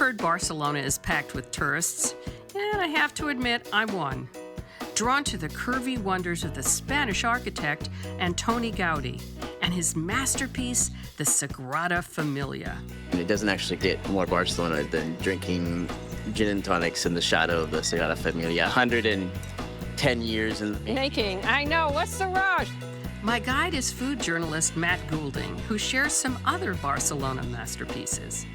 heard Barcelona is packed with tourists, and I have to admit I'm one. Drawn to the curvy wonders of the Spanish architect Antoni Gaudi and his masterpiece, the Sagrada Familia. And it doesn't actually get more Barcelona than drinking gin and tonics in the shadow of the Sagrada Familia. 110 years in the making. I know, what's the rush? My guide is food journalist Matt Goulding, who shares some other Barcelona masterpieces.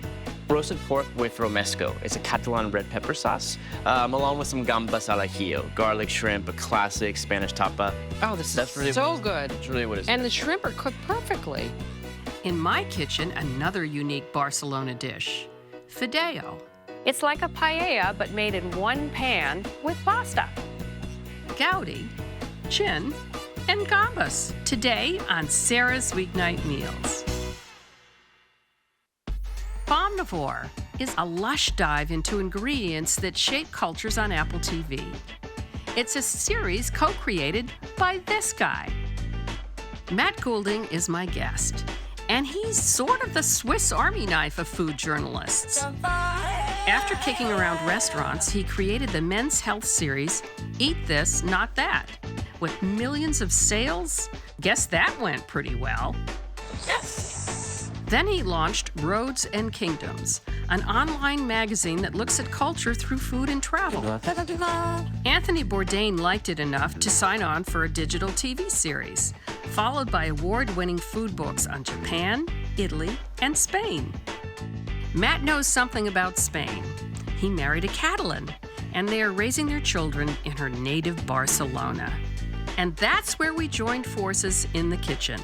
Roasted pork with romesco. It's a Catalan red pepper sauce, along with some gambas al ajillo, garlic shrimp, a classic Spanish tapa. Oh, this is so good. That's really what it's. And the shrimp are cooked perfectly. In my kitchen, another unique Barcelona dish, Fideo. It's like a paella, but made in one pan with pasta. Gaudi, gin, and gambas. Today on Sarah's Weeknight Meals. Omnivore is a lush dive into ingredients that shape cultures on Apple TV. It's a series co-created by this guy. Matt Goulding is my guest, and he's sort of the Swiss Army knife of food journalists. After kicking around restaurants, he created the men's health series, Eat This, Not That. With millions of sales, guess that went pretty well. Then he launched Roads and Kingdoms, an online magazine that looks at culture through food and travel. Anthony Bourdain liked it enough to sign on for a digital TV series, followed by award-winning food books on Japan, Italy, and Spain. Matt knows something about Spain. He married a Catalan, and they are raising their children in her native Barcelona. And that's where we joined forces in the kitchen.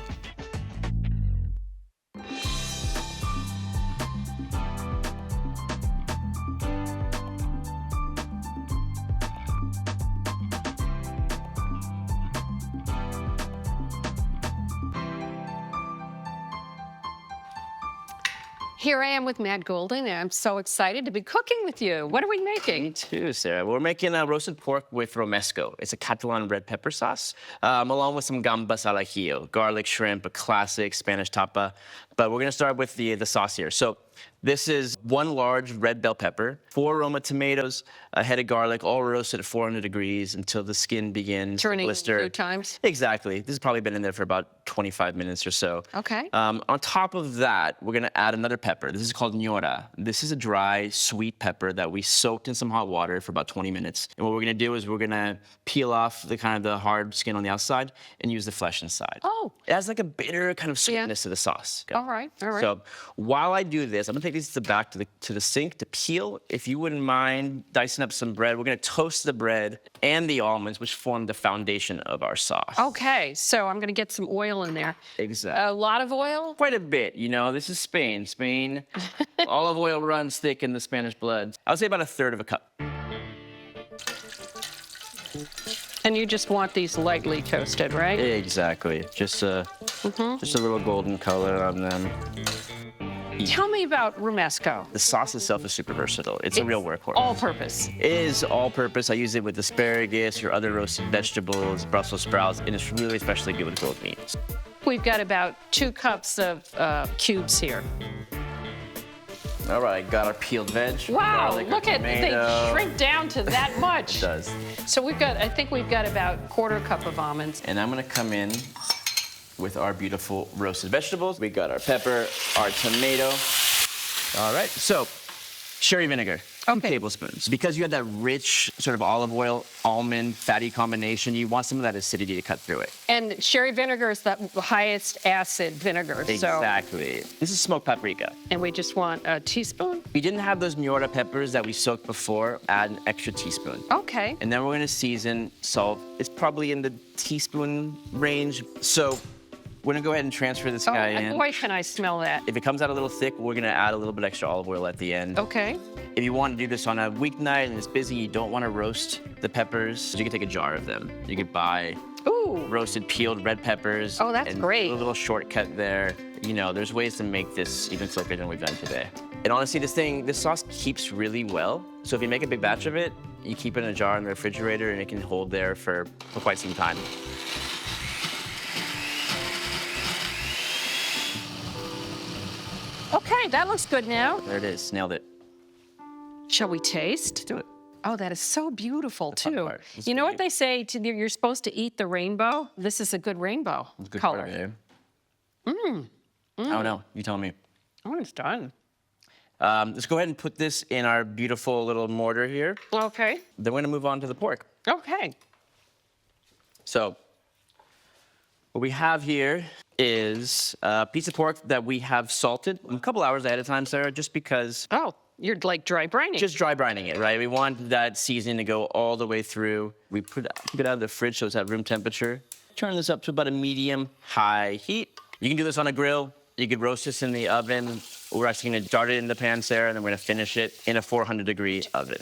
Here I am with Matt Goulding, and I'm so excited to be cooking with you. What are we making? Me too, Sarah. We're making roasted pork with romesco. It's a Catalan red pepper sauce, along with some gambas al ajillo, garlic shrimp, a classic Spanish tapa. But we're gonna start with the sauce here. So this is 1 large red bell pepper, 4 Roma tomatoes, a head of garlic, all roasted at 400 degrees until the skin begins to blister. Turning 2 times? Exactly. This has probably been in there for about 25 minutes or so. Okay. On top of that, we're gonna add another pepper. This is called ñora. This is a dry, sweet pepper that we soaked in some hot water for about 20 minutes. And what we're gonna do is we're gonna peel off the hard skin on the outside and use the flesh inside. Oh. It has like a bitter kind of sweetness to the sauce. All right, all right. So while I do this, I'm gonna take these back to the sink to peel. If you wouldn't mind dicing up some bread, we're gonna toast the bread and the almonds, which form the foundation of our sauce. Okay, so I'm gonna get some oil in there. Exactly. A lot of oil? Quite a bit, you know, this is Spain. Spain, olive oil runs thick in the Spanish blood. I would say about 1/3 of a cup. And you just want these lightly toasted, right? Exactly, just a little golden color on them. Tell me about romesco. The sauce itself is super versatile. It's a real workhorse. All-purpose. It is all-purpose. I use it with asparagus, your other roasted vegetables, Brussels sprouts, and it's really especially good with grilled meats. We've got about 2 cups of cubes here. All right, got our peeled veg. Wow, garlic, look at they shrink down to that much. It does. So I think we've got about 1/4 cup of almonds. And I'm gonna come in with our beautiful roasted vegetables. We got our pepper, our tomato. All right, so sherry vinegar. 2 tablespoons. Because you have that rich sort of olive oil, almond, fatty combination, you want some of that acidity to cut through it. And sherry vinegar is the highest acid vinegar. Exactly. This is smoked paprika. And we just want a teaspoon? We didn't have those ñora peppers that we soaked before. Add an extra teaspoon. Okay. And then we're gonna season salt. It's probably in the teaspoon range. So we're gonna go ahead and transfer this guy in. Boy, can I smell that. If it comes out a little thick, we're gonna add a little bit extra olive oil at the end. Okay. If you want to do this on a weeknight and it's busy, you don't want to roast the peppers, you can take a jar of them. You could buy roasted peeled red peppers. Oh, that's great. A little shortcut there. You know, there's ways to make this even quicker than we've done today. And honestly, this sauce keeps really well. So if you make a big batch of it, you keep it in a jar in the refrigerator and it can hold there for quite some time. Okay, that looks good now. There it is, nailed it. Shall we taste? Do it. Oh, that is so beautiful, too. part. It's You know what great. they say? You're supposed to eat the rainbow. This is a good rainbow Good color. part of it. I don't know. You tell me. Oh, it's done. Let's go ahead and put this in our beautiful little mortar here. Okay. Then we're gonna move on to the pork. Okay. So what we have here is a piece of pork that we have salted a couple hours ahead of time, Sarah, just because, Oh, you're like dry brining. just dry brining it, right? We want that seasoning to go all the way through. We keep it out of the fridge so it's at room temperature. Turn this up to about a medium-high heat. You can do this on a grill. You could roast this in the oven. We're actually gonna start it in the pan, Sarah, and then we're gonna finish it in a 400-degree oven.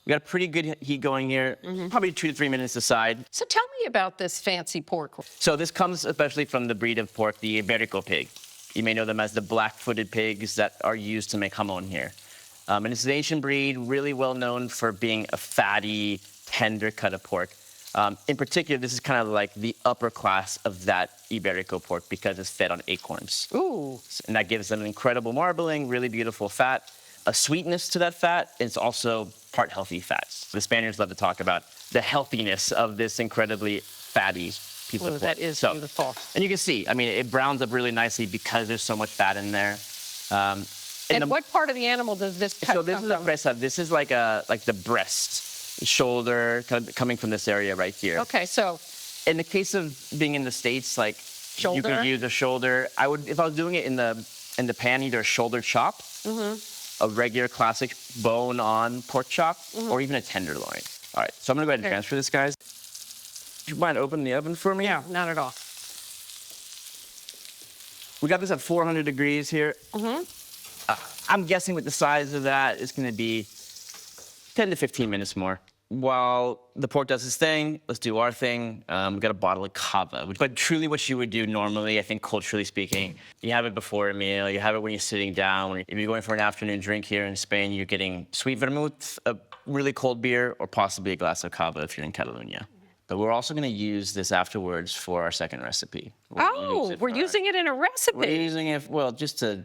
We got a pretty good heat going here, probably 2 to 3 minutes aside. So tell me about this fancy pork. So this comes especially from the breed of pork, the Iberico pig. You may know them as the black-footed pigs that are used to make jamon here. And it's an ancient breed, really well known for being a fatty, tender cut of pork. In particular, this is kind of like the upper class of that Iberico pork because it's fed on acorns. Ooh. And that gives them an incredible marbling, really beautiful fat, a sweetness to that fat. It's also part healthy fats. The Spaniards love to talk about the healthiness of this incredibly fatty piece of pork. That is beautiful. And you can see, I mean, it browns up really nicely because there's so much fat in there. And what part of the animal does this cut So this come is a from? breast. This is like the breast, shoulder, kind of coming from this area right here. Okay, so In the case of being in the States, like you Shoulder? could use a shoulder. I would, if I was doing it in the pan, either a shoulder chop, a regular classic bone-on pork chop, or even a tenderloin. All right, so I'm gonna go ahead and Okay. transfer this, guys. Do you mind opening the oven for me? yeah, not at all. We got this at 400 degrees here. I'm guessing with the size of that, it's gonna be 10 to 15 minutes more. While the pork does its thing, let's do our thing. We got a bottle of cava, but truly what you would do normally, I think culturally speaking, you have it before a meal, you have it when you're sitting down. If you're going for an afternoon drink here in Spain, you're getting sweet vermouth, a really cold beer, or possibly a glass of cava if you're in Catalonia. But we're also gonna use this afterwards for our second recipe. We're using it in a recipe. We're using it, well, just to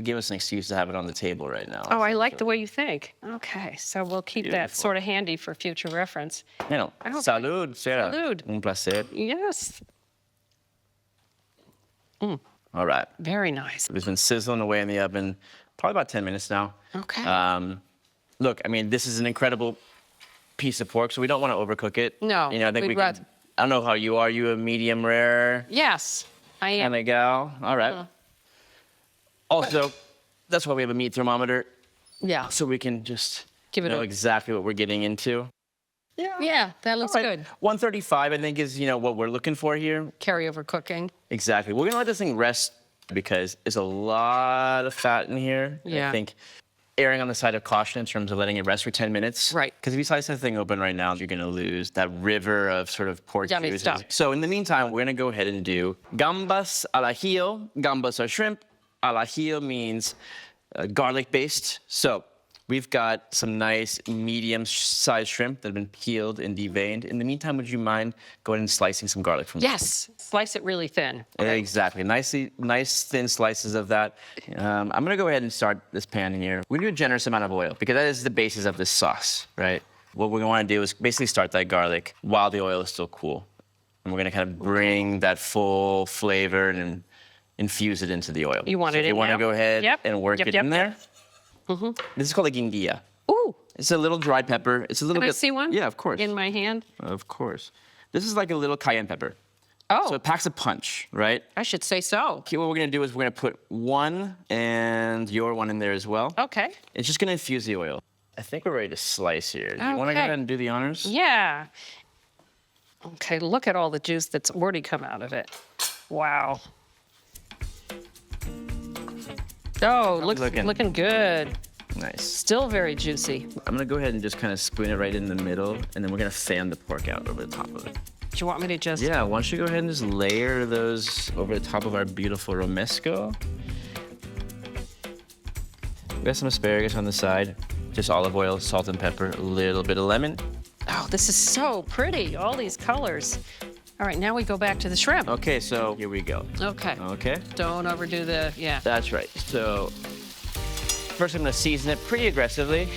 give us an excuse to have it on the table right now. Oh, I like the way you think. Okay, so we'll keep that Beautiful. sort of handy for future reference. You know, I don't- salud, Sarah. Salud. Un placer. Yes, All right. very nice. It's been sizzling away in the oven, probably about 10 minutes now. Okay. Look, I mean, this is an incredible piece of pork, so we don't want to overcook it. No, You know, I think we'd we rather- can, I don't know how you are. You a medium rare Yes, I am. kind of gal? All right. Also, that's why we have a meat thermometer, Yeah, so we can just Give it know a- exactly what we're getting into. yeah, that looks Right. good. 135, I think, is, you know, what we're looking for here. Carryover cooking. Exactly. We're gonna let this thing rest because there's a lot of fat in here. Yeah. I think erring on the side of caution in terms of letting it rest for 10 minutes. Right. Because if you slice that thing open right now, you're gonna lose that river of sort of pork Yummy juices. stuff. So in the meantime, we're gonna go ahead and do gambas al ajillo. Gambas are shrimp. Al ajillo means garlic based. So we've got some nice medium-sized shrimp that have been peeled and deveined. In the meantime, would you mind going and slicing some garlic from Yes, slice it really thin. Exactly. Nice thin slices of that. I'm gonna go ahead and start this pan in here. We're gonna do a generous amount of oil because that is the basis of this sauce, right? What we're gonna wanna do is basically start that garlic while the oil is still cool. And we're gonna kind of bring that full flavor and infuse it into the oil. You want So it if in you wanna now? go ahead Yep. and work Yep, it yep, in there. This is called a guindilla. Ooh, It's a little dried pepper. It's a little can I bit. see one? Yeah, of course. In my hand? Of course. This is like a little cayenne pepper. Oh, So it packs a punch, right? I should say so. Okay, what we're gonna do is we're gonna put one and your one in there as well. Okay. It's just gonna infuse the oil. I think we're ready to slice here. Do you wanna go Okay. ahead and do the honors? Yeah. Okay, look at all the juice that's already come out of it. Wow. Oh, looking good. Nice. Still very juicy. I'm gonna go ahead and just kind of spoon it right in the middle, and then we're gonna fan the pork out over the top of it. Do you want me to just? Yeah, why don't you go ahead and just layer those over the top of our beautiful romesco. We got some asparagus on the side, just olive oil, salt and pepper, a little bit of lemon. Oh, this is so pretty. All these colors. All right, now we go back to the shrimp. Okay, so here we go. Okay. Okay? Don't overdo the, yeah. That's right. So first I'm gonna season it pretty aggressively.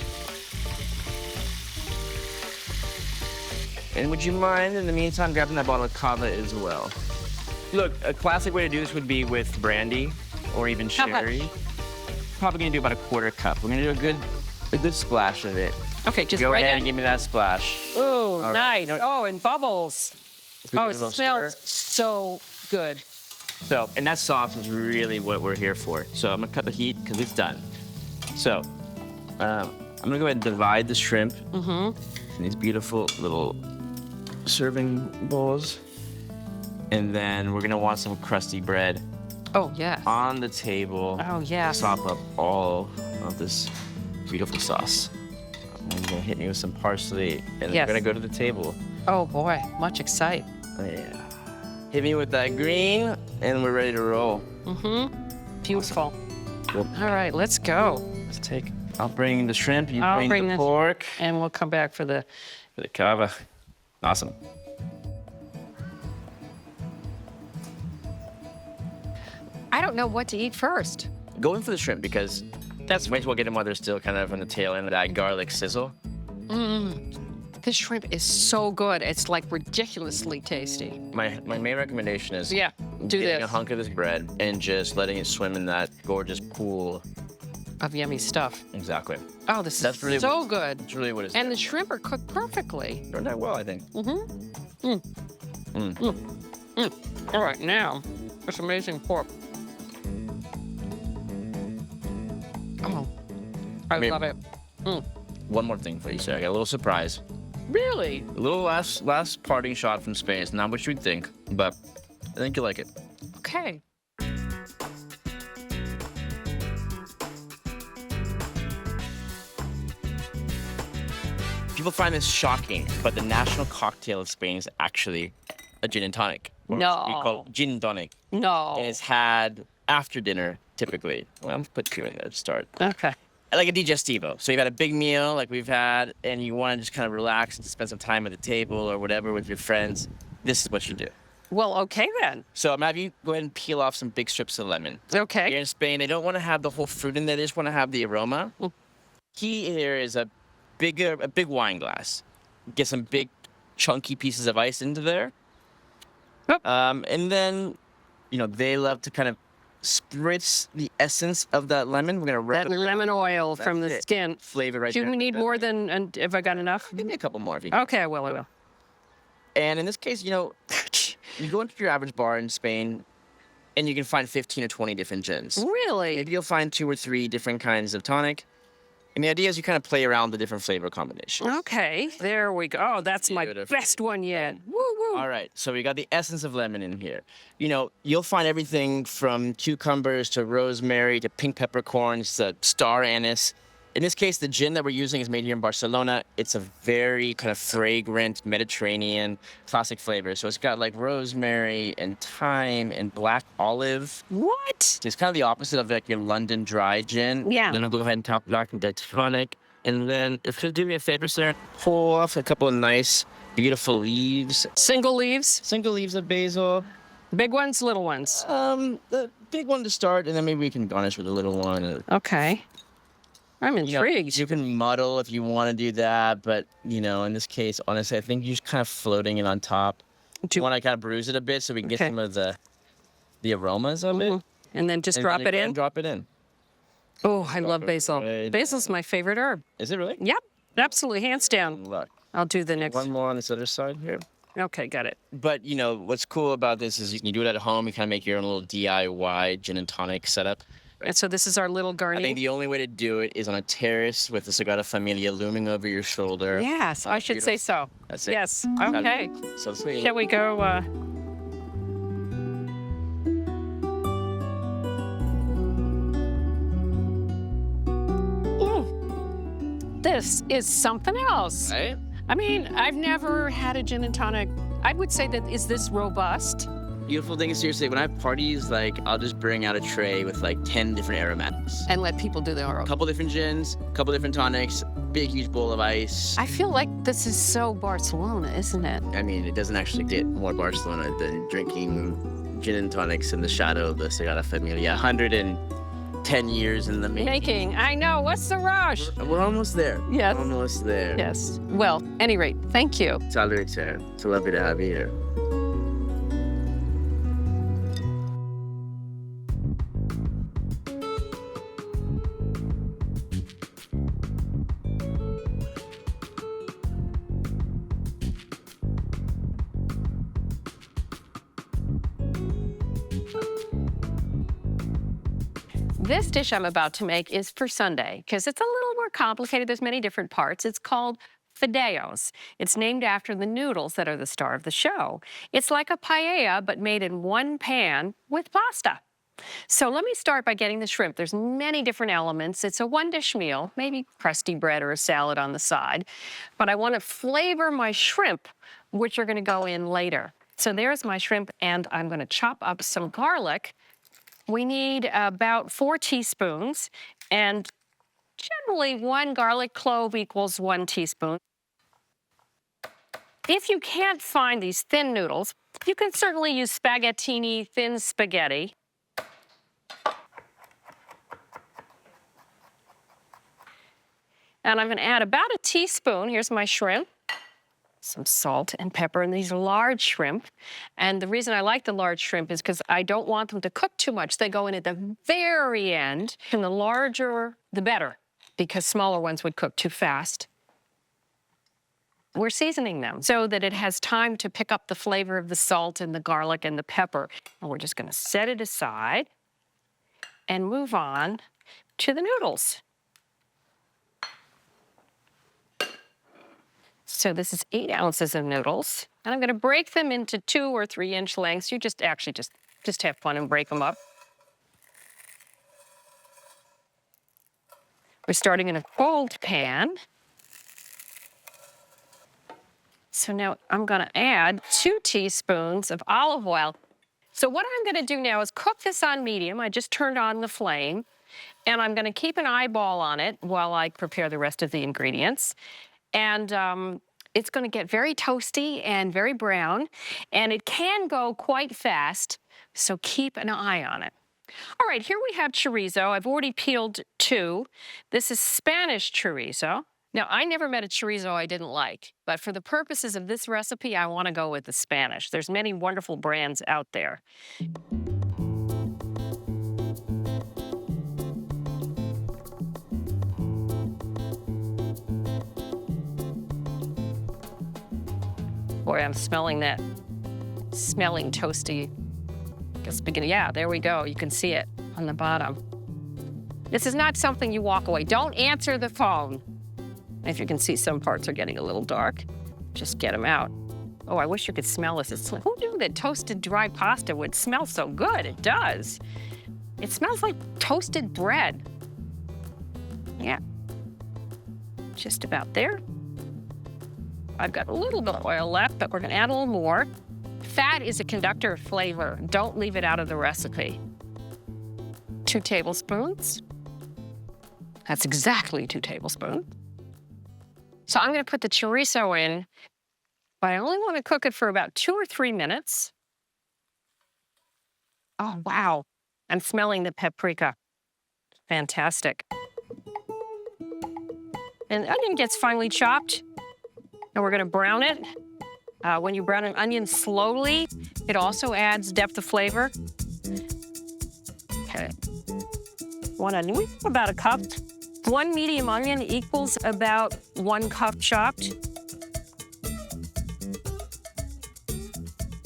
And would you mind, in the meantime, grabbing that bottle of cava as well? Look, a classic way to do this would be with brandy or even sherry. Probably gonna do about a quarter cup. We're gonna do a good splash of it. Okay, just Go right ahead now. and give me that splash. Oh, All nice. right. Oh, and bubbles. Oh, it smells so good. So, and that sauce is really what we're here for. So I'm gonna cut the heat because it's done. So, I'm gonna go ahead and divide the shrimp in these beautiful little serving bowls. And then we're gonna want some crusty bread Oh, yes. on the table. Oh, yes. Sop up all of this beautiful sauce. I'm gonna hit me with some parsley, and Yes. we're gonna go to the table. Oh, boy. Much excite. Yeah. Hit me with that green, and we're ready to roll. Beautiful. Cool. All right, let's go. I'll bring the shrimp, you I'll bring the this. pork. And we'll come back for the... For the cava. Awesome. I don't know what to eat first. Go in for the shrimp because That's might as well get them while they're still kind of on the tail end of that garlic sizzle. This shrimp is so good. It's like ridiculously tasty. My main recommendation is Yeah, do getting a this. hunk of this bread and just letting it swim in that gorgeous pool. Of yummy stuff. Exactly. Oh, this That's is really so good. That's really what it's And the shrimp are cooked perfectly. turned out well, I think. All right, now, this amazing pork. Oh, I Maybe- love it. One more thing for you, Sarah. I got a little surprise. Really? A little last parting shot from Spain. It's not what you'd think, but I think you'll like it. Okay. People find this shocking, but the national cocktail of Spain is actually a gin and tonic. Or No. We call it gin and tonic. No. And it's had after dinner, typically. Well, I'm put two in there to start. Okay. Like a digestivo. So you've had a big meal like we've had, and you want to just kind of relax and spend some time at the table or whatever with your friends. This is what you do. Well, okay then. So I'm gonna have you go ahead and peel off some big strips of lemon. Okay. Here in Spain, they don't want to have the whole fruit in there. They just want to have the aroma. Key here is a big wine glass. Get some big chunky pieces of ice into there. Yep. And then, they love to kind of spritz the essence of that lemon. We're gonna wrap That lemon oil from the it. skin. flavor right Do there. we need more than, and have I got enough? Give me a couple more if you Okay, I will. And in this case, you go into your average bar in Spain, and you can find 15 or 20 different gins. Really? Maybe you'll find 2 or 3 different kinds of tonic. And the idea is you kind of play around the different flavor combinations. Okay, there we go. Oh, that's my Beautiful. best one yet. Woo, woo. All right, so we got the essence of lemon in here. You'll find everything from cucumbers to rosemary to pink peppercorns to star anise. In this case, the gin that we're using is made here in Barcelona. It's a very kind of fragrant Mediterranean classic flavor. So it's got like rosemary and thyme and black olive. What? It's kind of the opposite of like your London dry gin. Yeah. Then I'll go ahead and top it off with that tonic. And then if you'll do me a favor, sir, pull off a couple of nice, beautiful leaves. Single leaves? Single leaves of basil. Big ones, little ones? The big one to start, and then maybe we can garnish with a little one. Okay. I'm intrigued. You can muddle if you want to do that, but in this case, honestly, I think you're just kind of floating it on top. You want to kind of bruise it a bit so we can get Okay. some of the aromas of it. And then just And drop then it go ahead in? and drop it in. Oh, I love it basil. right Basil's my favorite herb. Is it really? Yep, absolutely, hands down. Look, I'll do the next. one more on this other side here. Okay, got it. But what's cool about this is you can do it at home. You kind of make your own little DIY gin and tonic setup. And so this is our little I garni. think the only way to do it is on a terrace with the Sagrada Familia looming over your shoulder. Yes, I should say so. That's it. Yes, okay. So sweet. Shall we go? This is something else. Right? I mean, I've never had a gin and tonic. I would say that, is this robust? Beautiful thing is, seriously, when I have parties, I'll just bring out a tray with 10 different aromatics. And let people do their A own. couple different gins, a couple different tonics, big, huge bowl of ice. I feel like this is so Barcelona, isn't it? I mean, it doesn't actually get more Barcelona than drinking gin and tonics in the shadow of the Sagrada Familia. 110 10 years in the making. I know. What's the rush? We're almost there. Yes. Almost there. Yes. Well, at any rate, thank you. Salud, Sarah. It's lovely to have you here. This dish I'm about to make is for Sunday because it's a little more complicated. There's many different parts. It's called fideos. It's named after the noodles that are the star of the show. It's like a paella, but made in one pan with pasta. So let me start by getting the shrimp. There's many different elements. It's a one-dish meal, maybe crusty bread or a salad on the side. But I want to flavor my shrimp, which are going to go in later. So there's my shrimp, and I'm going to chop up some garlic. We need about 4 teaspoons, and generally 1 garlic clove equals 1 teaspoon. If you can't find these thin noodles, you can certainly use spaghettini, thin spaghetti. And I'm going to add about a teaspoon. Here's my shrimp. Some salt and pepper, and these are large shrimp. And the reason I like the large shrimp is because I don't want them to cook too much. They go in at the very end, and the larger, the better, because smaller ones would cook too fast. We're seasoning them so that it has time to pick up the flavor of the salt and the garlic and the pepper. And we're just going to set it aside and move on to the noodles. So this is 8 ounces of noodles, and I'm going to break them into 2 or 3 inch lengths. You just have fun and break them up. We're starting in a cold pan. So now I'm going to add 2 teaspoons of olive oil. So what I'm going to do now is cook this on medium. I just turned on the flame, and I'm going to keep an eyeball on it while I prepare the rest of the ingredients. And it's going to get very toasty and very brown, and it can go quite fast, so keep an eye on it. All right, here we have chorizo. I've already peeled 2. This is Spanish chorizo. Now, I never met a chorizo I didn't like, but for the purposes of this recipe, I want to go with the Spanish. There's many wonderful brands out there. Boy, I'm smelling that smelling toasty spaghetti. Yeah, there we go. You can see it on the bottom. This is not something you walk away. Don't answer the phone. If you can see some parts are getting a little dark, just get them out. Oh, I wish you could smell this. Who knew that toasted dry pasta would smell so good? It does. It smells like toasted bread. Yeah, just about there. I've got a little bit of oil left, but we're going to add a little more. Fat is a conductor of flavor. Don't leave it out of the recipe. 2 tablespoons. That's exactly 2 tablespoons. So I'm going to put the chorizo in, but I only want to cook it for about 2 or 3 minutes. Oh, wow. I'm smelling the paprika. Fantastic. And the onion gets finely chopped. And we're going to brown it. When you brown an onion slowly, it also adds depth of flavor. Okay. 1 onion, about a cup. 1 medium onion equals about 1 cup chopped.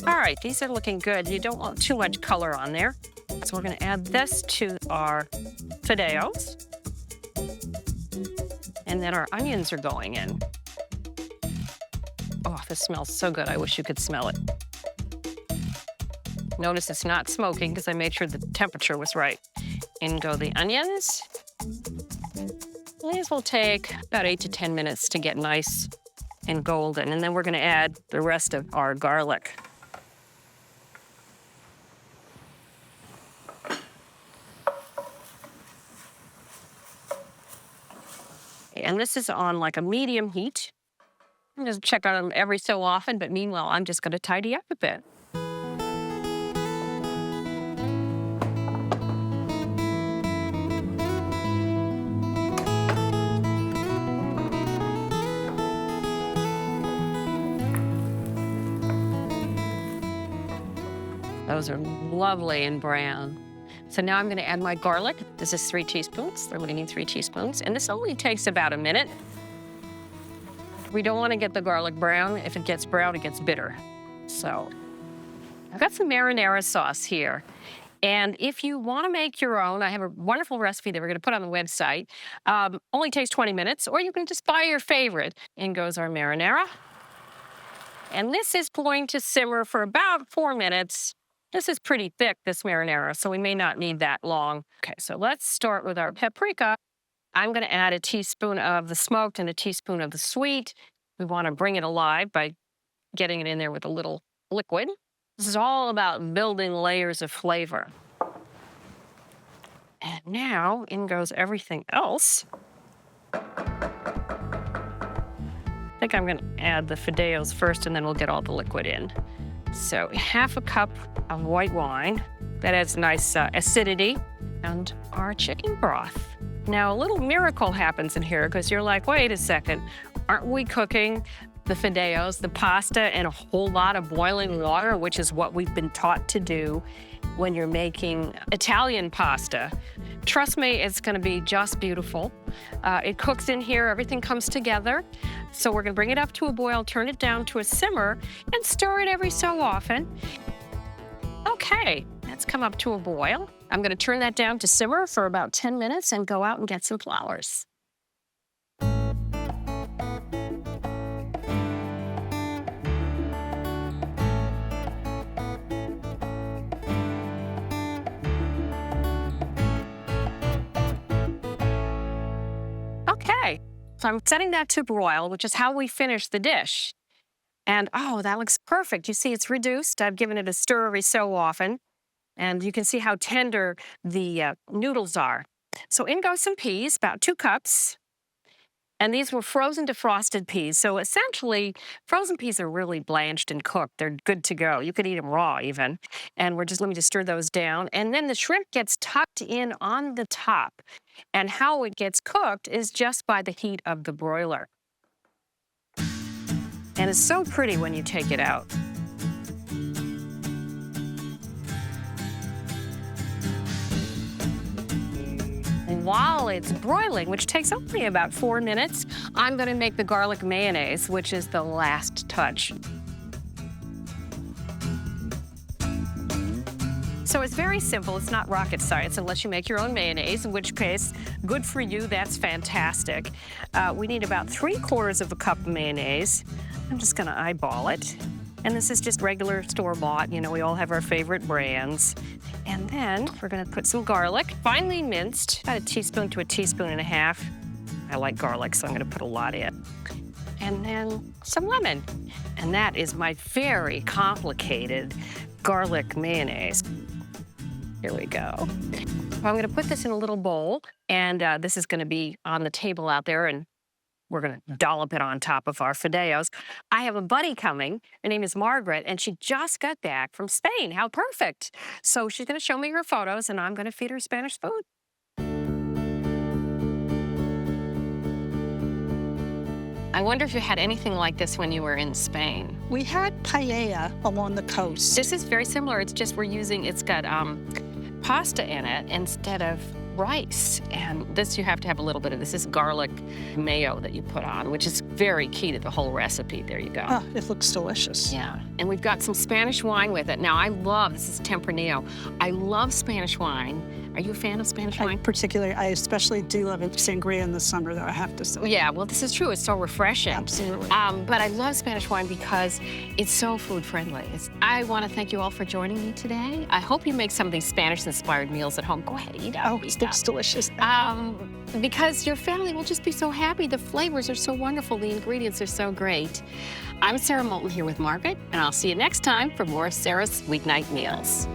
All right, these are looking good. You don't want too much color on there. So we're going to add this to our fideos. And then our onions are going in. Oh, this smells so good. I wish you could smell it. Notice it's not smoking because I made sure the temperature was right. In go the onions. These will take about 8 to 10 minutes to get nice and golden. And then we're going to add the rest of our garlic. And this is on like a medium heat. I'm just check on them every so often, but meanwhile, I'm just going to tidy up a bit. Those are lovely and brown. So now I'm gonna add my garlic. This is 3 teaspoons. They're only need 3 teaspoons. And this only takes about a minute. We don't wanna get the garlic brown. If it gets brown, it gets bitter. So I've got some marinara sauce here. And if you wanna make your own, I have a wonderful recipe that we're gonna put on the website. Only takes 20 minutes, or you can just buy your favorite. In goes our marinara. And this is going to simmer for about 4 minutes. This is pretty thick, this marinara, so we may not need that long. Okay, so let's start with our paprika. I'm gonna add a teaspoon of the smoked and a teaspoon of the sweet. We wanna bring it alive by getting it in there with a little liquid. This is all about building layers of flavor. And now in goes everything else. I think I'm gonna add the fideos first and then we'll get all the liquid in. So 1/2 cup of white wine. That adds nice acidity. And our chicken broth. Now a little miracle happens in here because you're like, wait a second, aren't we cooking the fideos, the pasta, and a whole lot of boiling water, which is what we've been taught to do when you're making Italian pasta. Trust me, it's gonna be just beautiful. It cooks in here, everything comes together. So we're gonna bring it up to a boil, turn it down to a simmer, and stir it every so often. Okay, that's come up to a boil. I'm gonna turn that down to simmer for about 10 minutes and go out and get some flowers. Okay, so I'm setting that to broil, which is how we finish the dish. And oh, that looks perfect. You see, it's reduced. I've given it a stir every so often. And you can see how tender the noodles are. So in goes some peas, about 2 cups. And these were frozen defrosted peas. So essentially, frozen peas are really blanched and cooked. They're good to go. You could eat them raw even. And let me just stir those down. And then the shrimp gets tucked in on the top. And how it gets cooked is just by the heat of the broiler. And it's so pretty when you take it out. While it's broiling, which takes only about 4 minutes, I'm gonna make the garlic mayonnaise, which is the last touch. So it's very simple. It's not rocket science unless you make your own mayonnaise, in which case, good for you, that's fantastic. We need about 3/4 cup of mayonnaise. I'm just gonna eyeball it. And this is just regular store-bought. You know, we all have our favorite brands. And then we're gonna put some garlic, finely minced, about 1 teaspoon to 1.5 teaspoons. I like garlic, so I'm gonna put a lot in. And then some lemon. And that is my very complicated garlic mayonnaise. Here we go. I'm gonna put this in a little bowl, and this is gonna be on the table out there, and we're gonna dollop it on top of our fideos. I have a buddy coming. Her name is Margaret, and she just got back from Spain. How perfect. So she's gonna show me her photos, and I'm gonna feed her Spanish food. I wonder if you had anything like this when you were in Spain. We had paella along the coast. This is very similar. It's just it's got pasta in it instead of rice. And this, you have to have a little bit of this is garlic mayo that you put on, which is very key to the whole recipe. There you go. Oh, it looks delicious. Yeah, and we've got some Spanish wine with it. Now, this is Tempranillo. I love Spanish wine. Are you a fan of Spanish wine? I especially do love sangria in the summer, though, I have to say. Yeah, well, this is true. It's so refreshing. Absolutely. But I love Spanish wine because it's so food-friendly. I want to thank you all for joining me today. I hope you make some of these Spanish-inspired meals at home. Go ahead, eat up. Oh, it looks delicious. Because your family will just be so happy. The flavors are so wonderful. The ingredients are so great. I'm Sara Moulton here with Margaret, and I'll see you next time for more of Sara's Weeknight Meals.